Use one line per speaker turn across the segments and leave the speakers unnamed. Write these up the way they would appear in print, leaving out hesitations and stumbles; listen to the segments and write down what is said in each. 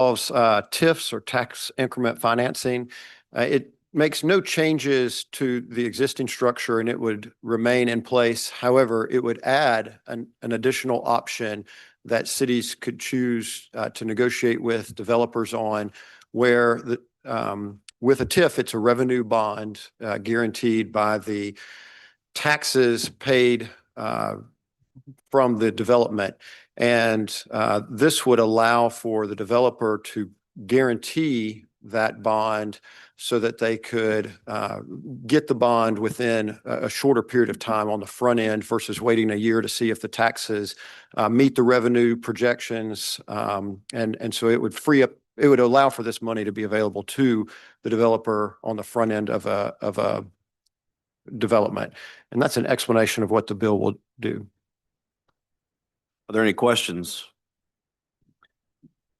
involves TIFs or tax increment financing. It makes no changes to the existing structure and it would remain in place. However, it would add an additional option that cities could choose to negotiate with developers on, where with a TIF, it's a revenue bond guaranteed by the taxes paid from the development. And this would allow for the developer to guarantee that bond so that they could get the bond within a shorter period of time on the front end versus waiting a year to see if the taxes meet the revenue projections. And so it would free up, it would allow for this money to be available to the developer on the front end of a development. And that's an explanation of what the bill will do.
Are there any questions?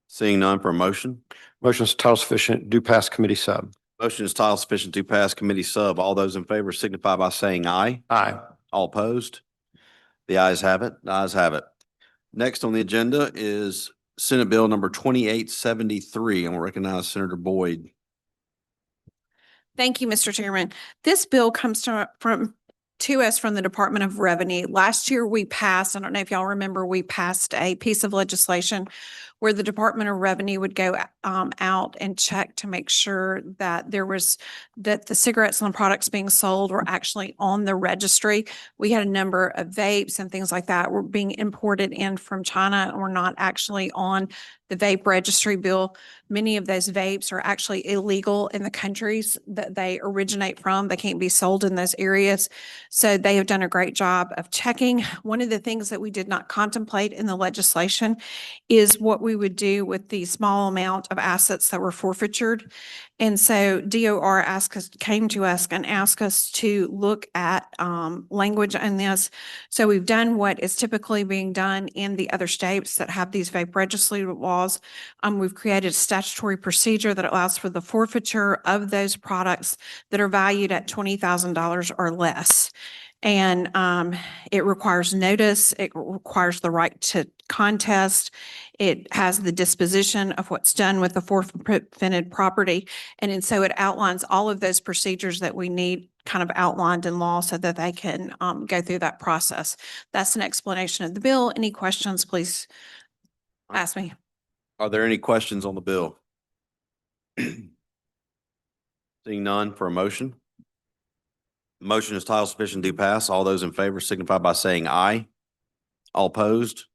Seeing none, for a motion.
Motion is title sufficient, do pass committee sub.
Motion is title sufficient to pass committee sub. All those in favor signify by saying aye.
Aye.
All opposed? The ayes have it. The ayes have it. Next on the agenda is Senate Bill number 2873. And we'll recognize Senator Boyd.
Thank you, Mr. Chairman. This bill comes to us from the Department of Revenue. Last year we passed, I don't know if y'all remember, we passed a piece of legislation where the Department of Revenue would go out and check to make sure that that the cigarettes and the products being sold were actually on the registry. We had a number of vapes and things like that were being imported in from China and were not actually on the vape registry bill. Many of those vapes are actually illegal in the countries that they originate from. They can't be sold in those areas. So they have done a great job of checking. One of the things that we did not contemplate in the legislation is what we would do with the small amount of assets that were forfeitured. And so DOR came to us and asked us to look at language on this. So we've done what is typically being done in the other states that have these vape registry laws. We've created a statutory procedure that allows for the forfeiture of those products that are valued at $20,000 or less. And it requires notice. It requires the right to contest. It has the disposition of what's done with the forfeited property. And so it outlines all of those procedures that we need kind of outlined in law so that they can go through that process. That's an explanation of the bill. Any questions, please ask me.
Are there any questions on the bill? Seeing none, for a motion. The motion is title sufficient to pass. All those in favor signify by saying aye. All opposed?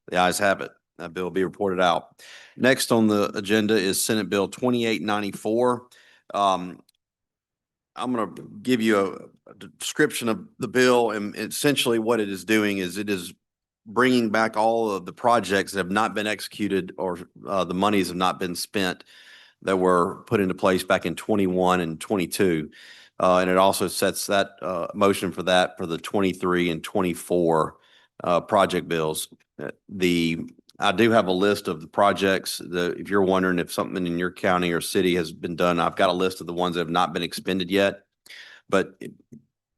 The ayes have it. That bill will be reported out. Next on the agenda is Senate Bill 2894. I'm going to give you a description of the bill, and essentially what it is doing is it is bringing back all of the projects that have not been executed or the monies have not been spent that were put into place back in 21 and 22. And it also sets that motion for that for the 23 and 24 project bills. I do have a list of the projects. If you're wondering if something in your county or city has been done, I've got a list of the ones that have not been expended yet. But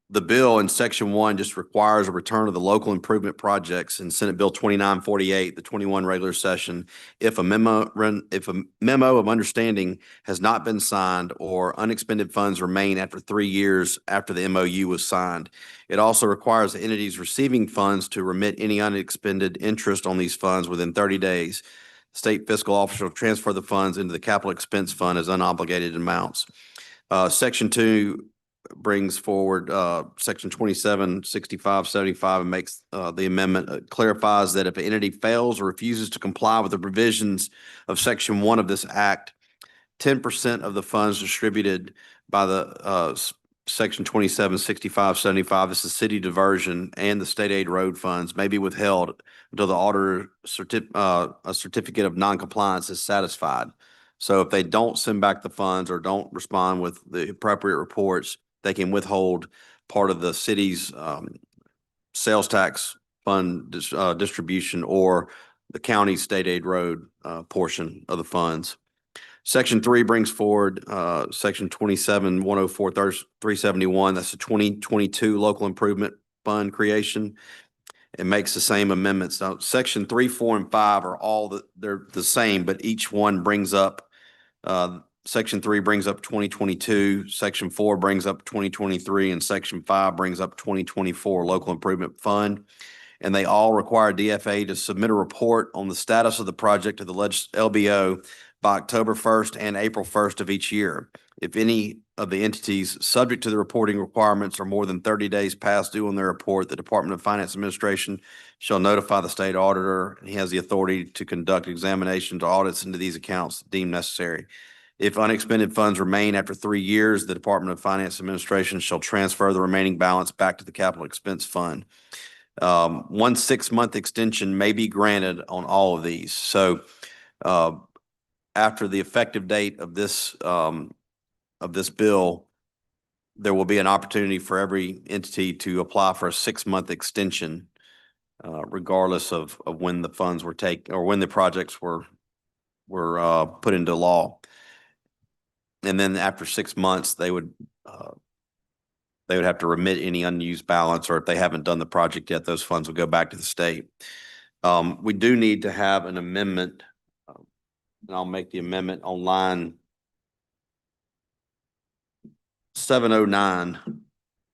the bill in section 1 just requires a return of the local improvement projects in Senate Bill 2948, the 21 regular session, if a memo of understanding has not been signed or unexpended funds remain after 3 years after the MOU was signed. It also requires the entities receiving funds to remit any unexpended interest on these funds within 30 days. State fiscal officer will transfer the funds into the capital expense fund as unobligated amounts. Section 2 brings forward section 276575 and makes the amendment, clarifies that if an entity fails or refuses to comply with the provisions of section 1 of this act, 10% of the funds distributed by the section 276575, this is city diversion, and the state aid road funds may be withheld until the auditor a certificate of noncompliance is satisfied. So if they don't send back the funds or don't respond with the appropriate reports, they can withhold part of the city's sales tax fund distribution or the county's state aid road portion of the funds. Section 3 brings forward section 27104-371. That's the 2022 local improvement fund creation. It makes the same amendments. Now, section 3, 4, and 5 are they're the same, but each one brings up, section 3 brings up 2022, section 4 brings up 2023, and section 5 brings up 2024 local improvement fund. And they all require DFA to submit a report on the status of the project to the LBO by October 1st and April 1st of each year. If any of the entities subject to the reporting requirements are more than 30 days past due on their report, the Department of Finance Administration shall notify the state auditor, and he has the authority to conduct examinations or audits into these accounts deemed necessary. If unexpended funds remain after 3 years, the Department of Finance Administration shall transfer the remaining balance back to the capital expense fund. 1 6-month extension may be granted on all of these. So, after the effective date of this bill, there will be an opportunity for every entity to apply for a 6-month extension, regardless of when the funds were taken or when the projects were put into law. And then after 6 months, they would have to remit any unused balance, or if they haven't done the project yet, those funds will go back to the state. We do need to have an amendment, and I'll make the amendment on line 709,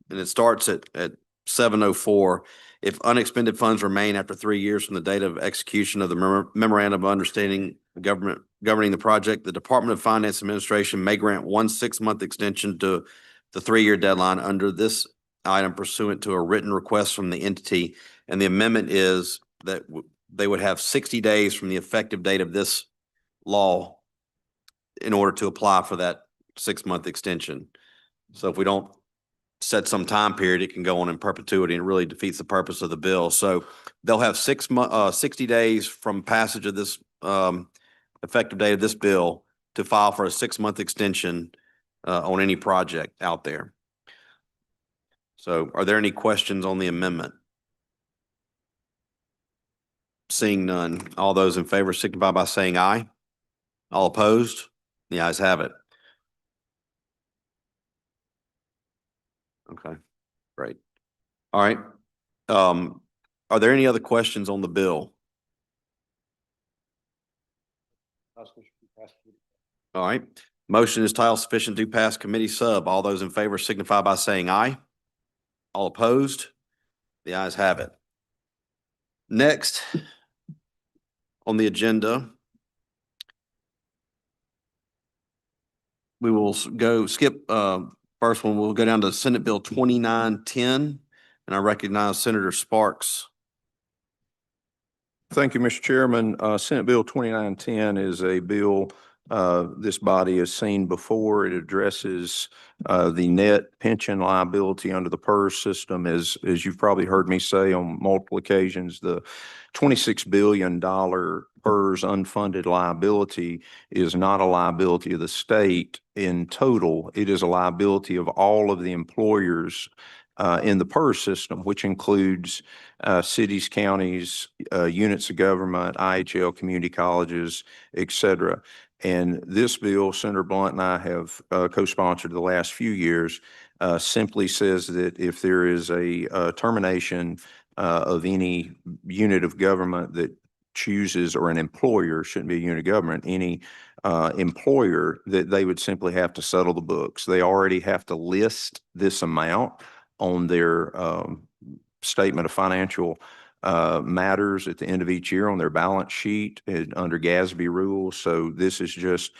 and it starts at 704. If unexpended funds remain after 3 years from the date of execution of the memorandum of understanding governing the project, the Department of Finance Administration may grant 1 6-month extension to the 3-year deadline under this item pursuant to a written request from the entity. And the amendment is that they would have 60 days from the effective date of this law in order to apply for that 6-month extension. So if we don't set some time period, it can go on in perpetuity and really defeats the purpose of the bill. So they'll have 60 days from passage of this effective date of this bill to file for a 6-month extension on any project out there. So are there any questions on the amendment? Seeing none, all those in favor signify by saying aye. All opposed? The ayes have it. Okay, great. All right. Are there any other questions on the bill? All right. Motion is title sufficient to pass committee sub. All those in favor signify by saying aye. All opposed? The ayes have it. Next on the agenda, we will skip first one. We'll go down to Senate Bill 2910, and I recognize Senator Sparks.
Thank you, Mr. Chairman. Senate Bill 2910 is a bill this body has seen before. It addresses the net pension liability under the PERS system. As you've probably heard me say on multiple occasions, the $26 billion PERS unfunded liability is not a liability of the state in total. It is a liability of all of the employers in the PERS system, which includes cities, counties, units of government, IHL, community colleges, et cetera. And this bill, Senator Blunt and I have co-sponsored the last few years, simply says that if there is a termination of any unit of government that chooses, or an employer, shouldn't be a unit of government, any employer, that they would simply have to settle the books. They already have to list this amount on their statement of financial matters at the end of each year on their balance sheet under GASB rules. So this is just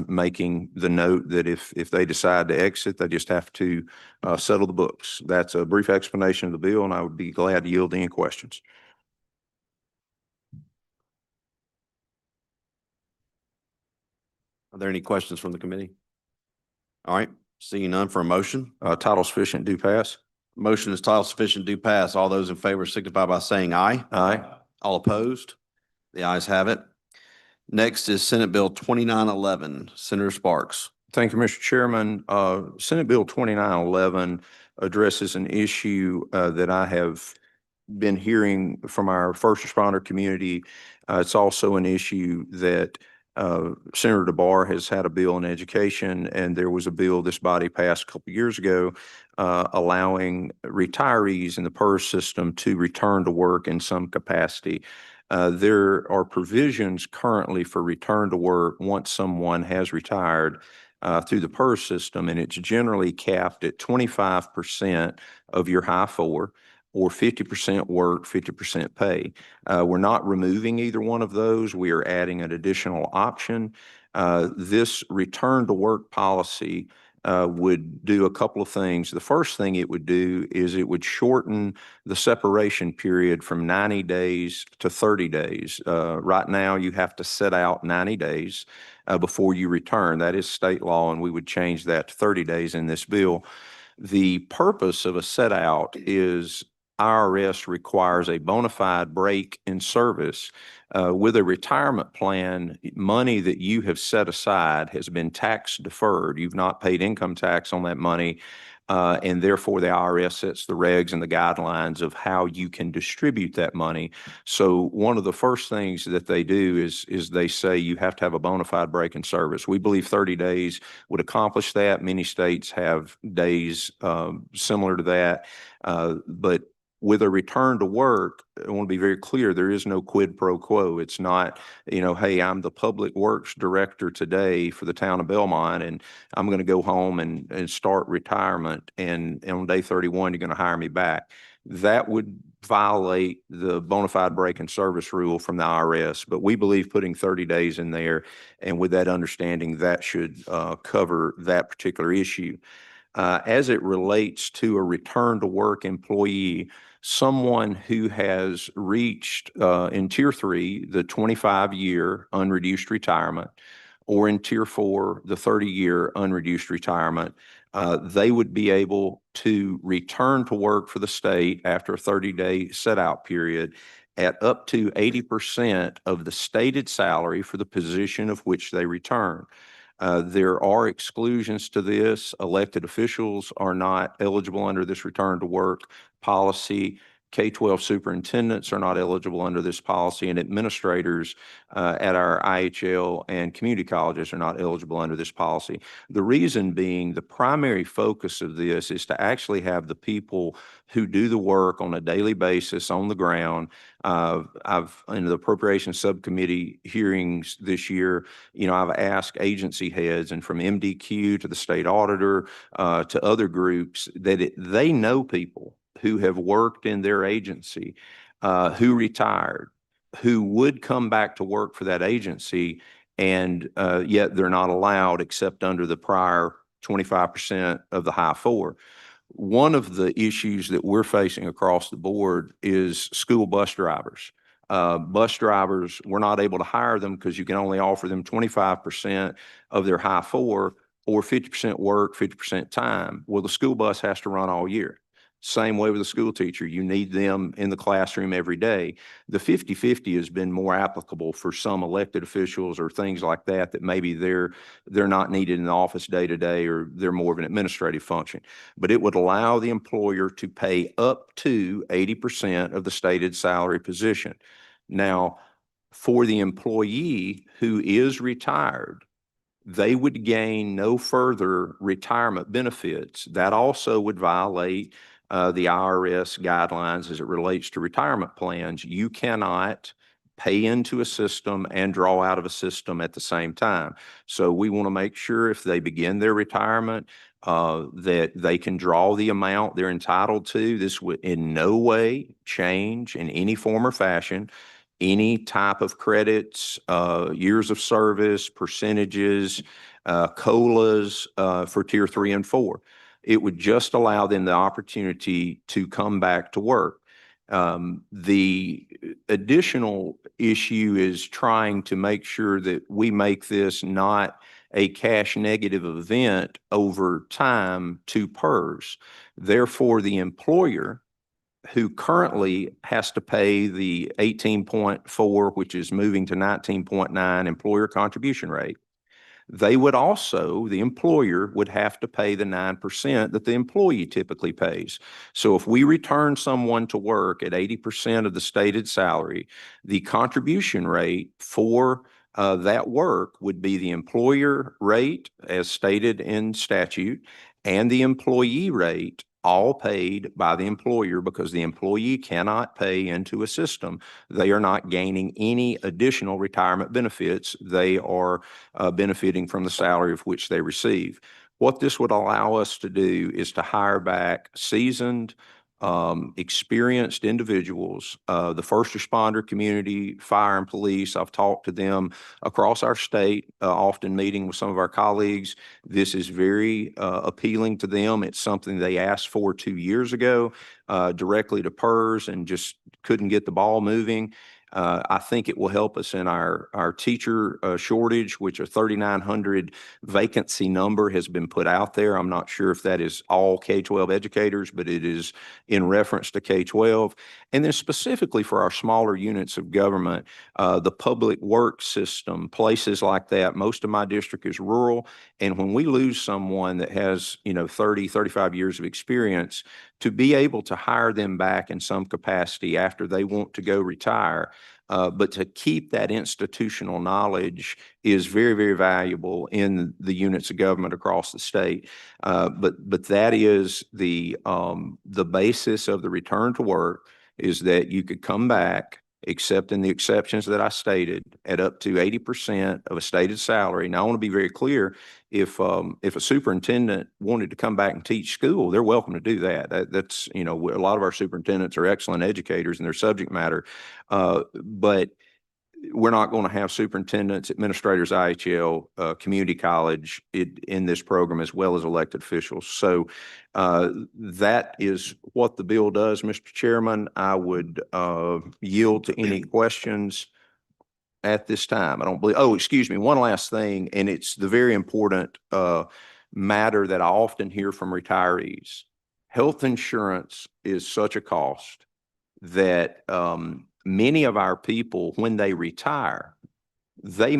making the note that if they decide to exit, they just have to settle the books. That's a brief explanation of the bill, and I would be glad to yield any questions.
Are there any questions from the committee? All right, seeing none, for a motion.
Title sufficient, do pass.
Motion is title sufficient, do pass. All those in favor signify by saying aye.
Aye.
All opposed? The ayes have it. Next is Senate Bill 2911. Senator Sparks.
Thank you, Mr. Chairman. Senate Bill 2911 addresses an issue that I have been hearing from our first responder community. It's also an issue that Senator DeBar has had a bill in education, and there was a bill this body passed a couple of years ago allowing retirees in the PERS system to return to work in some capacity. There are provisions currently for return to work once someone has retired through the PERS system, and it's generally capped at 25% of your high four, or 50% work, 50% pay. We're not removing either one of those. We are adding an additional option. This return to work policy would do a couple of things. The first thing it would do is it would shorten the separation period from 90 days to 30 days. Right now, you have to set out 90 days before you return. That is state law, and we would change that to 30 days in this bill. The purpose of a set out is IRS requires a bona fide break in service. With a retirement plan, money that you have set aside has been tax deferred. You've not paid income tax on that money, and therefore the IRS sets the regs and the guidelines of how you can distribute that money. So one of the first things that they do is they say you have to have a bona fide break in service. We believe 30 days would accomplish that. Many states have days similar to that, but with a return to work, I want to be very clear, there is no quid pro quo. It's not, hey, I'm the public works director today for the town of Belmont, and I'm going to go home and start retirement, and on day 31, you're going to hire me back. That would violate the bona fide break in service rule from the IRS, but we believe putting 30 days in there, and with that understanding, that should cover that particular issue. As it relates to a return to work employee, someone who has reached in Tier 3 the 25-year unreduced retirement, or in Tier 4 the 30-year unreduced retirement, they would be able to return to work for the state after a 30-day set-out period at up to 80% of the stated salary for the position of which they return. There are exclusions to this. Elected officials are not eligible under this return to work policy. K-12 superintendents are not eligible under this policy, and administrators at our IHL and community colleges are not eligible under this policy. The reason being, the primary focus of this is to actually have the people who do the work on a daily basis on the ground. I've, in the appropriations subcommittee hearings this year, I've asked agency heads, and from MDQ to the state auditor to other groups, that they know people who have worked in their agency, who retired, who would come back to work for that agency, and yet they're not allowed except under the prior 25% of the high four. One of the issues that we're facing across the board is school bus drivers. Bus drivers, we're not able to hire them because you can only offer them 25% of their high four, or 50% work, 50% time. Well, the school bus has to run all year. Same way with a school teacher. You need them in the classroom every day. The 50-50 has been more applicable for some elected officials or things like that, that maybe they're not needed in the office day to day, or they're more of an administrative function. But it would allow the employer to pay up to 80% of the stated salary position. Now, for the employee who is retired, they would gain no further retirement benefits. That also would violate the IRS guidelines as it relates to retirement plans. You cannot pay into a system and draw out of a system at the same time. So we want to make sure if they begin their retirement, that they can draw the amount they're entitled to. This would in no way change in any form or fashion any type of credits, years of service, percentages, COLAs for Tier 3 and 4. It would just allow them the opportunity to come back to work. The additional issue is trying to make sure that we make this not a cash negative event over time to PERS. Therefore, the employer who currently has to pay the 18.4, which is moving to 19.9 employer contribution rate, they would also, the employer would have to pay the 9% that the employee typically pays. So if we return someone to work at 80% of the stated salary, the contribution rate for That work would be the employer rate as stated in statute and the employee rate, all paid by the employer because the employee cannot pay into a system. They are not gaining any additional retirement benefits. They are benefiting from the salary of which they receive. What this would allow us to do is to hire back seasoned, experienced individuals, the first responder community, fire and police. I've talked to them across our state, often meeting with some of our colleagues. This is very appealing to them. It's something they asked for 2 years ago, directly to PERS, and just couldn't get the ball moving. I think it will help us in our teacher shortage, which a 3,900 vacancy number has been put out there. I'm not sure if that is all K-12 educators, but it is in reference to K-12. And then specifically for our smaller units of government, the public works system, places like that. Most of my district is rural. And when we lose someone that has, 30, 35 years of experience, to be able to hire them back in some capacity after they want to go retire, but to keep that institutional knowledge is very, very valuable in the units of government across the state. But that is the basis of the return to work, is that you could come back, except in the exceptions that I stated, at up to 80% of a stated salary. Now, I want to be very clear, if a superintendent wanted to come back and teach school, they're welcome to do that. That's, a lot of our superintendents are excellent educators in their subject matter. But we're not going to have superintendents, administrators, IHL, community college in this program, as well as elected officials. So that is what the bill does, Mr. Chairman. I would yield to any questions at this time. I don't believe, excuse me, one last thing, and it's the very important matter that I often hear from retirees. Health insurance is such a cost that many of our people, when they retire, they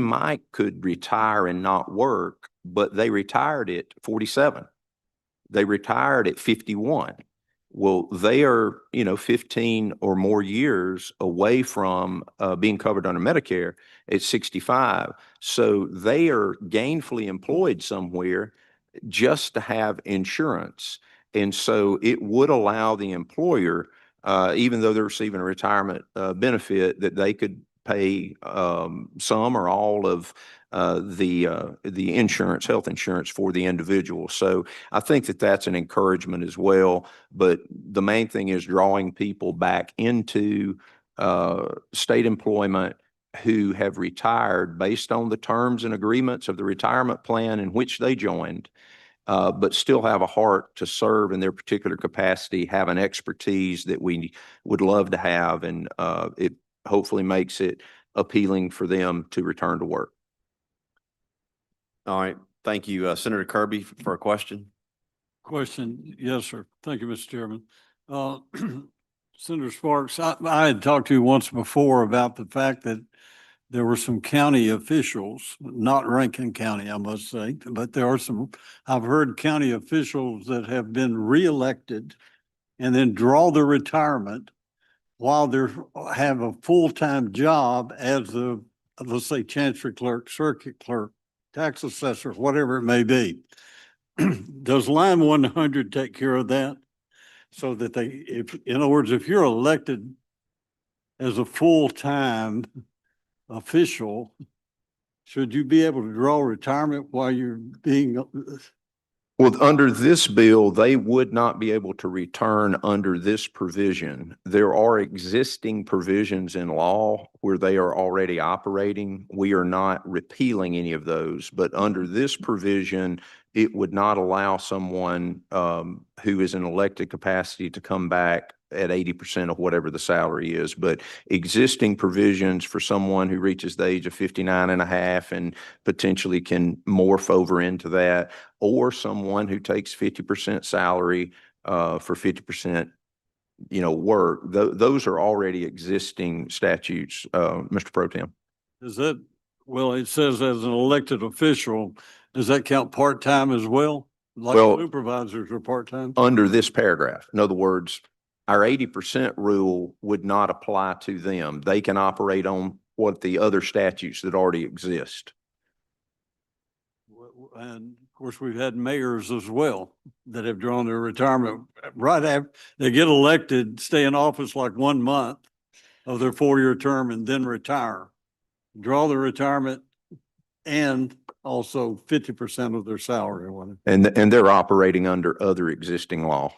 could retire and not work, but they retired at 47. They retired at 51. Well, they are, 15 or more years away from being covered under Medicare at 65. So they are gainfully employed somewhere just to have insurance. And so it would allow the employer, even though they're receiving a retirement benefit, that they could pay some or all of the insurance, health insurance for the individual. So I think that that's an encouragement as well. But the main thing is drawing people back into state employment who have retired based on the terms and agreements of the retirement plan in which they joined, but still have a heart to serve in their particular capacity, have an expertise that we would love to have, and it hopefully makes it appealing for them to return to work.
All right. Thank you. Senator Kirby for a question.
Question. Yes, sir. Thank you, Mr. Chairman. Senator Sparks, I had talked to you once before about the fact that there were some county officials, not Rankin County, I must say, but there are some, I've heard county officials that have been reelected and then draw their retirement while they have a full-time job as the, let's say, chancery clerk, circuit clerk, tax assessor, whatever it may be. Does line 100 take care of that? So that in other words, if you're elected as a full-time official, should you be able to draw retirement while you're being?
Well, under this bill, they would not be able to return under this provision. There are existing provisions in law where they are already operating. We are not repealing any of those, but under this provision, it would not allow someone who is in elected capacity to come back at 80% of whatever the salary is. But existing provisions for someone who reaches the age of 59 and a half and potentially can morph over into that, or someone who takes 50% salary for 50% work, those are already existing statutes, Mr. Pro Tem.
Is that, well, it says as an elected official, does that count part-time as well? Like
Well,
supervisors are part-time?
Under this paragraph, in other words, our 80% rule would not apply to them. They can operate on what the other statutes that already exist.
And of course, we've had mayors as well that have drawn their retirement right after they get elected, stay in office like 1 month of their 4-year term and then retire. Draw the retirement and also 50% of their salary or whatever.
And they're operating under other existing law.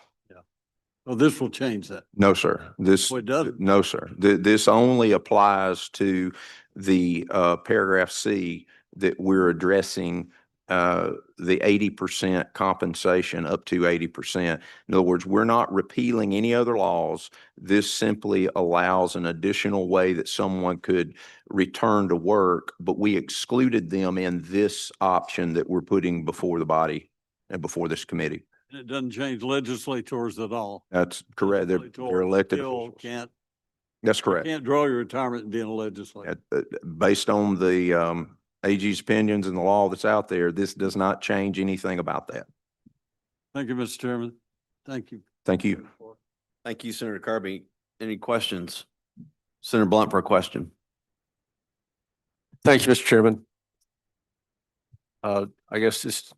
So this will change that.
No, sir. This,
Well, it doesn't.
no, sir. This only applies to the paragraph C that we're addressing, the 80% compensation up to 80%. In other words, we're not repealing any other laws. This simply allows an additional way that someone could return to work, but we excluded them in this option that we're putting before the body and before this committee.
And it doesn't change legislators at all.
That's correct. They're
Legislators
elected
still
officials.
Can't,
That's correct.
can't draw your retirement and being a legislator.
Based on the AG's opinions and the law that's out there, this does not change anything about that.
Thank you, Mr. Chairman. Thank you.
Thank you.
Thank you, Senator Kirby. Any questions? Senator Blunt for a question.
Thank you, Mr. Chairman. I guess this,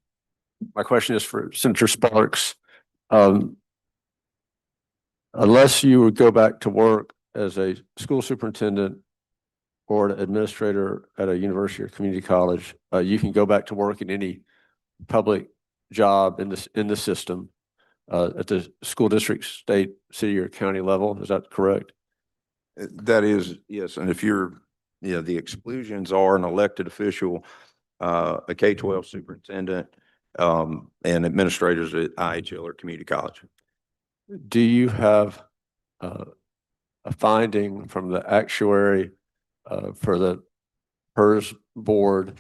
my question is for Senator Sparks. Unless you would go back to work as a school superintendent or an administrator at a university or community college, you can go back to work in any public job in the system at the school district, state, city, or county level. Is that correct?
That is, yes. And if you're, the exclusions are an elected official, a K-12 superintendent, and administrators at IHL or community college.
Do you have a finding from the actuary for the PERS board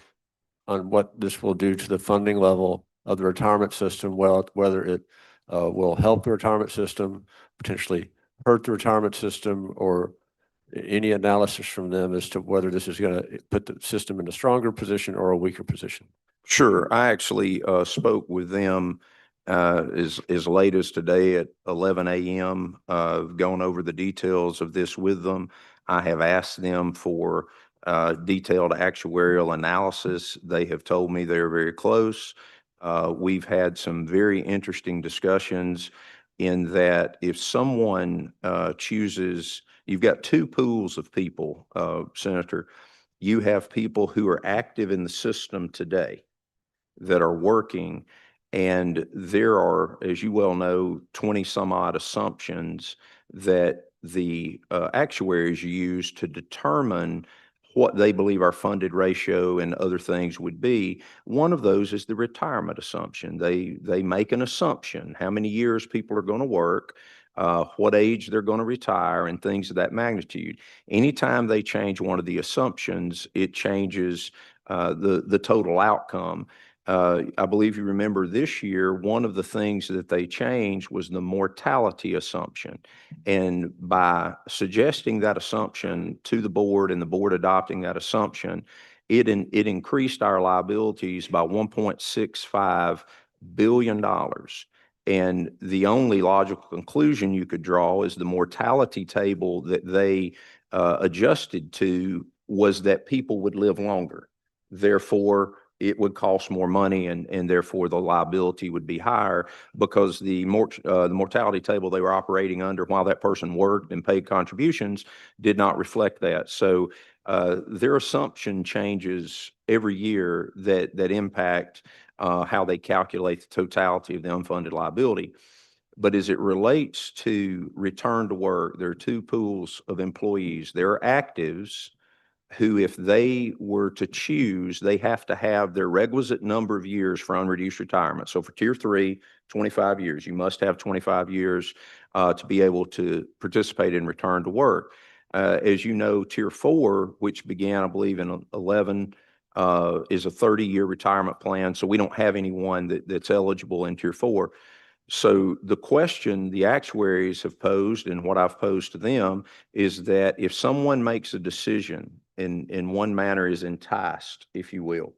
on what this will do to the funding level of the retirement system? Well, whether it will help the retirement system, potentially hurt the retirement system, or any analysis from them as to whether this is going to put the system in a stronger position or a weaker position?
Sure. I actually spoke with them as late as today at 11 a.m. Gone over the details of this with them. I have asked them for detailed actuarial analysis. They have told me they're very close. We've had some very interesting discussions in that if someone chooses, you've got two pools of people, Senator. You have people who are active in the system today that are working, and there are, as you well know, 20 some odd assumptions that the actuaries use to determine what they believe our funded ratio and other things would be. One of those is the retirement assumption. They make an assumption, how many years people are going to work, what age they're going to retire, and things of that magnitude. Anytime they change one of the assumptions, it changes the total outcome. I believe you remember this year, one of the things that they changed was the mortality assumption. And by suggesting that assumption to the board and the board adopting that assumption, it increased our liabilities by $1.65 billion. And the only logical conclusion you could draw is the mortality table that they adjusted to was that people would live longer. Therefore, it would cost more money, and therefore the liability would be higher, because the mortality table they were operating under while that person worked and paid contributions did not reflect that. So their assumption changes every year that impact how they calculate the totality of the unfunded liability. But as it relates to return to work, there are two pools of employees. There are actives who, if they were to choose, they have to have their requisite number of years for unreduced retirement. So for tier 3, 25 years, you must have 25 years to be able to participate in return to work. As you know, tier 4, which began, I believe, in 11, is a 30-year retirement plan. So we don't have anyone that's eligible in tier 4. So the question the actuaries have posed, and what I've posed to them, is that if someone makes a decision in one manner, is enticed, if you will,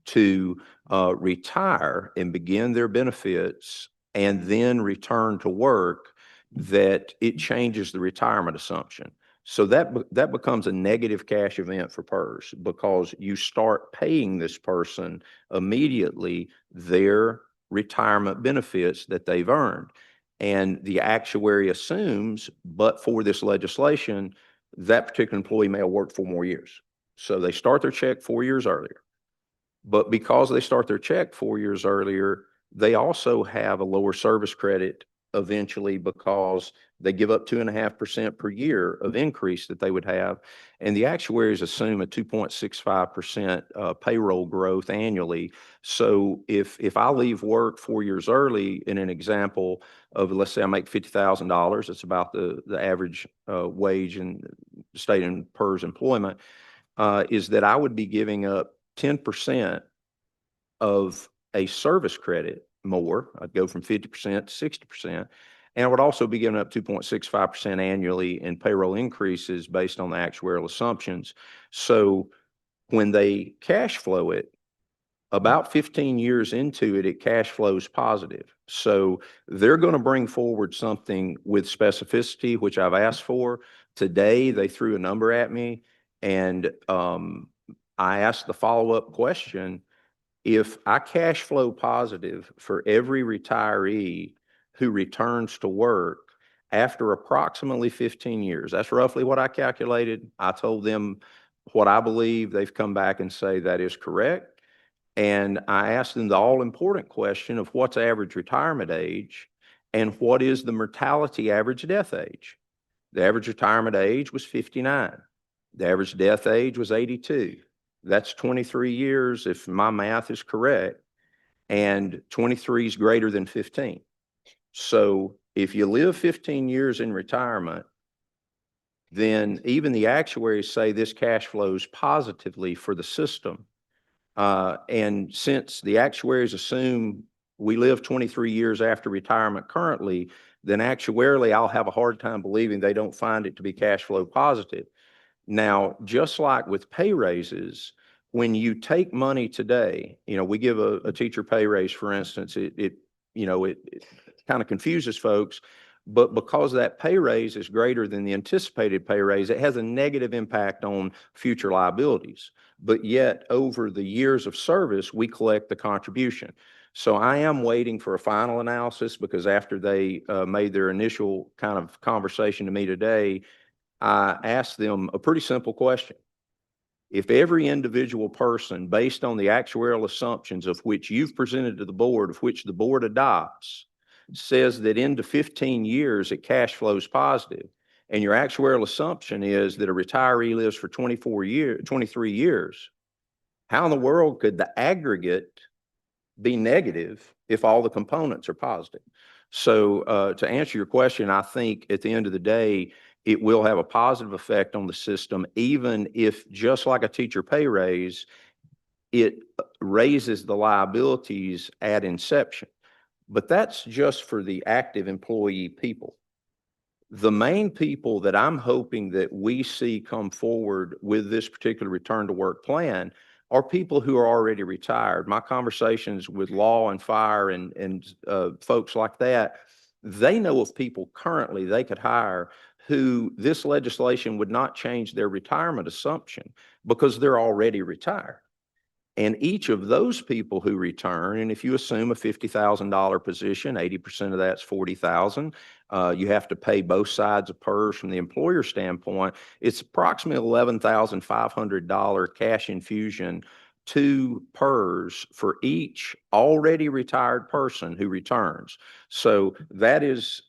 to retire and begin their benefits and then return to work, that it changes the retirement assumption. So that becomes a negative cash event for PERS because you start paying this person immediately their retirement benefits that they've earned. And the actuary assumes, but for this legislation, that particular employee may have worked 4 more years. So they start their check 4 years earlier. But because they start their check 4 years earlier, they also have a lower service credit eventually because they give up 2.5% per year of increase that they would have. And the actuaries assume a 2.65% payroll growth annually. So if I leave work 4 years early, in an example of, let's say I make $50,000, it's about the average wage in state and PERS employment, is that I would be giving up 10% of a service credit more. I'd go from 50% to 60%. And I would also be giving up 2.65% annually in payroll increases based on the actuarial assumptions. So when they cash flow it, about 15 years into it, it cash flows positive. So they're going to bring forward something with specificity, which I've asked for. Today, they threw a number at me, and I asked the follow-up question: if I cash flow positive for every retiree who returns to work after approximately 15 years, that's roughly what I calculated. I told them what I believe. They've come back and say that is correct. And I asked them the all-important question of what's average retirement age and what is the mortality average death age. The average retirement age was 59. The average death age was 82. That's 23 years, if my math is correct, and 23 is greater than 15. So if you live 15 years in retirement, then even the actuaries say this cash flows positively for the system. And since the actuaries assume we live 23 years after retirement currently, then actuarially I'll have a hard time believing they don't find it to be cash flow positive. Now, just like with pay raises, when you take money today, we give a teacher pay raise, for instance, it kind of confuses folks, but because that pay raise is greater than the anticipated pay raise, it has a negative impact on future liabilities. But yet, over the years of service, we collect the contribution. So I am waiting for a final analysis because after they made their initial kind of conversation to me today, I asked them a pretty simple question. If every individual person, based on the actuarial assumptions of which you've presented to the board, of which the board adopts, says that into 15 years it cash flows positive, and your actuarial assumption is that a retiree lives for 23 years, how in the world could the aggregate be negative if all the components are positive? So to answer your question, I think at the end of the day, it will have a positive effect on the system, even if, just like a teacher pay raise, it raises the liabilities at inception. But that's just for the active employee people. The main people that I'm hoping that we see come forward with this particular return to work plan are people who are already retired. My conversations with law and fire and folks like that, they know of people currently they could hire who this legislation would not change their retirement assumption because they're already retired. And each of those people who return, and if you assume a $50,000 position, 80% of that's $40,000. You have to pay both sides of PERS from the employer standpoint. It's approximately $11,500 cash infusion to PERS for each already retired person who returns. So that is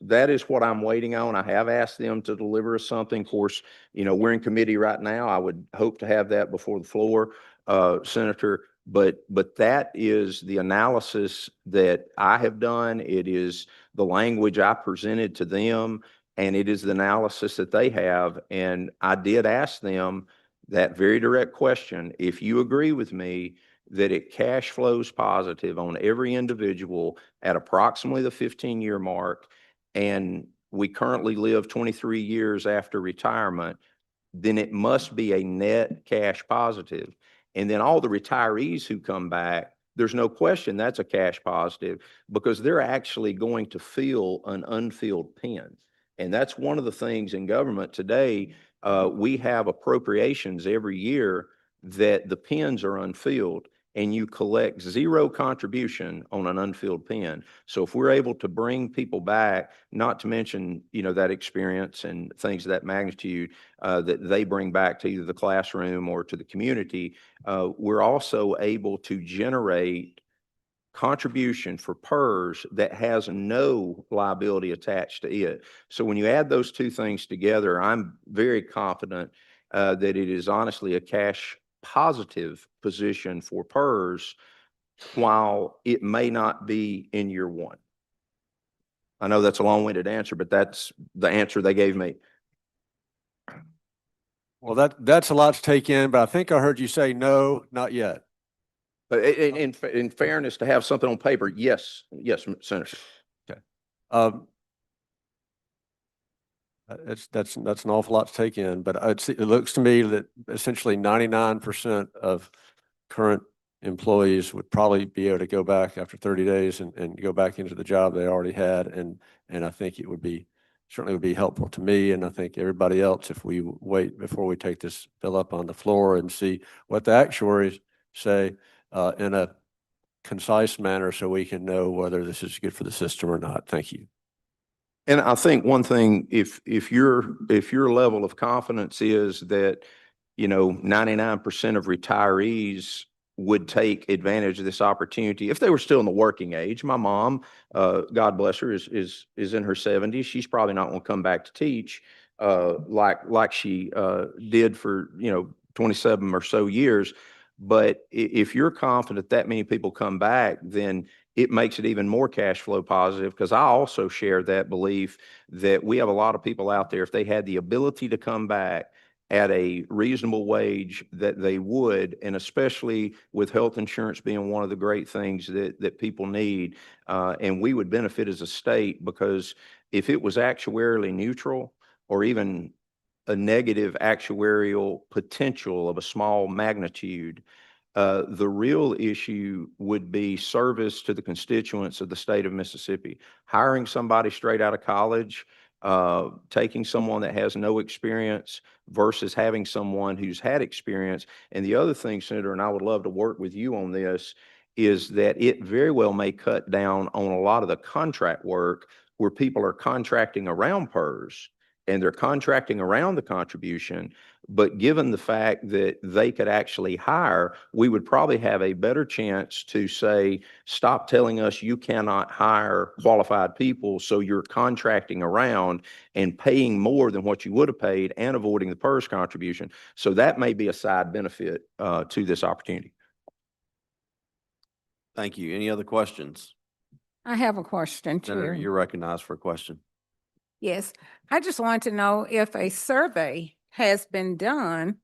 what I'm waiting on. I have asked them to deliver us something. Of course, we're in committee right now. I would hope to have that before the floor, Senator. But that is the analysis that I have done. It is the language I presented to them, and it is the analysis that they have. And I did ask them that very direct question: if you agree with me that it cash flows positive on every individual at approximately the 15-year mark, and we currently live 23 years after retirement, then it must be a net cash positive. And then all the retirees who come back, there's no question that's a cash positive because they're actually going to fill an unfilled pen. And that's one of the things in government today. we have appropriations every year that the pens are unfilled and you collect zero contribution on an unfilled pen. So if we're able to bring people back, not to mention, that experience and things of that magnitude, that they bring back to either the classroom or to the community, we're also able to generate contribution for PERS that has no liability attached to it. So when you add those two things together, I'm very confident that it is honestly a cash positive position for PERS, while it may not be in year one. I know that's a long-winded answer, but that's the answer they gave me.
Well, that's a lot to take in, but I think I heard you say no, not yet.
But in fairness, to have something on paper, yes, Senator.
Um, that's an awful lot to take in, but it looks to me that essentially 99% of current employees would probably be able to go back after 30 days and go back into the job they already had. And I think it certainly would be helpful to me. And I think everybody else, if we wait before we take this bill up on the floor and see what the actuaries say in a concise manner so we can know whether this is good for the system or not. Thank you.
And I think one thing, if your level of confidence is that, 99% of retirees would take advantage of this opportunity if they were still in the working age. My mom, God bless her, is in her 70s. She's probably not going to come back to teach like she did for 27 or so years. But if you're confident that many people come back, then it makes it even more cash flow positive, because I also share that belief that we have a lot of people out there, if they had the ability to come back at a reasonable wage, that they would, and especially with health insurance being one of the great things that people need, and we would benefit as a state, because if it was actuarially neutral or even a negative actuarial potential of a small magnitude, the real issue would be service to the constituents of the state of Mississippi. Hiring somebody straight out of college, taking someone that has no experience versus having someone who's had experience. And the other thing, Senator, and I would love to work with you on this, is that it very well may cut down on a lot of the contract work where people are contracting around PERS and they're contracting around the contribution. But given the fact that they could actually hire, we would probably have a better chance to say, stop telling us you cannot hire qualified people, so you're contracting around and paying more than what you would have paid and avoiding the PERS contribution. So that may be a side benefit to this opportunity.
Thank you. Any other questions?
I have a question,
Senator,
Chair.
you're recognized for a question.
Yes, I just want to know if a survey has been done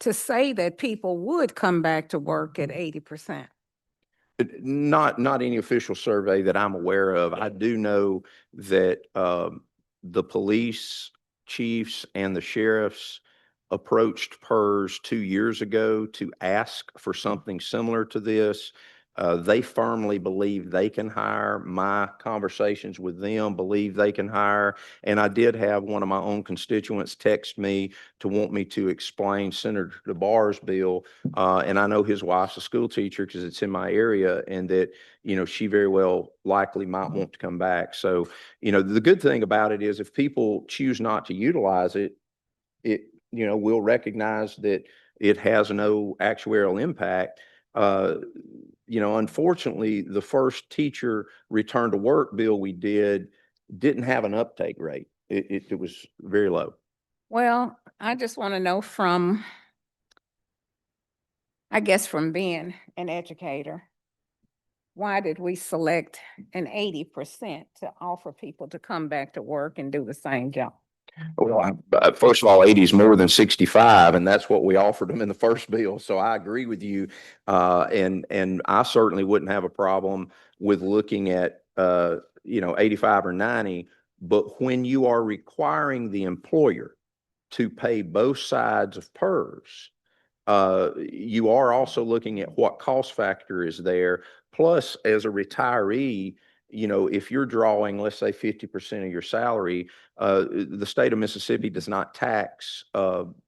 to say that people would come back to work at 80%.
Not any official survey that I'm aware of. I do know that the police chiefs and the sheriffs approached PERS 2 years ago to ask for something similar to this. They firmly believe they can hire. My conversations with them believe they can hire. And I did have one of my own constituents text me to want me to explain Senator DeBar's bill. And I know his wife's a school teacher because it's in my area, and that, she very well likely might want to come back. So, the good thing about it is if people choose not to utilize it, we'll recognize that it has no actuarial impact. Unfortunately, the first teacher return to work bill we didn't have an uptake rate. It was very low.
Well, I just want to know from being an educator, why did we select an 80% to offer people to come back to work and do the same job?
Well, first of all, 80 is more than 65, and that's what we offered them in the first bill. So I agree with you. And I certainly wouldn't have a problem with looking at, 85 or 90. But when you are requiring the employer to pay both sides of PERS, you are also looking at what cost factor is there. Plus, as a retiree, if you're drawing, let's say 50% of your salary, the state of Mississippi does not tax,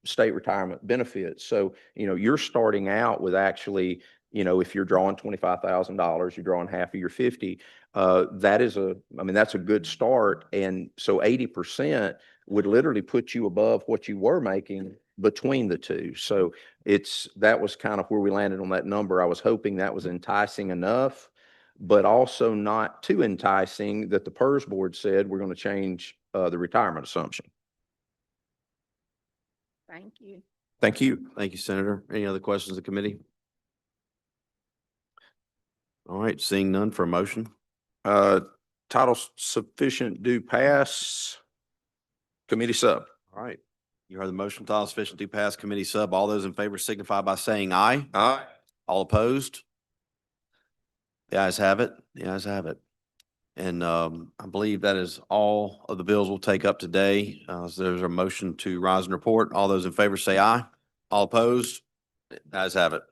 state retirement benefits. So, you're starting out with actually, if you're drawing $25,000, you're drawing half of your 50. That's a good start. And so 80% would literally put you above what you were making between the two. So that was kind of where we landed on that number. I was hoping that was enticing enough, but also not too enticing that the PERS board said we're going to change the retirement assumption.
Thank you.
Thank you.
Thank you, Senator. Any other questions of the committee? All right, seeing none for a motion.
Title sufficient do pass. Committee sub.
All right. You heard the motion, title sufficient to pass committee sub. All those in favor signify by saying aye.
Aye.
All opposed? The ayes have it. The ayes have it. And I believe that is all of the bills we'll take up today. So there's a motion to rise and report. All those in favor say aye. All opposed? The ayes have it.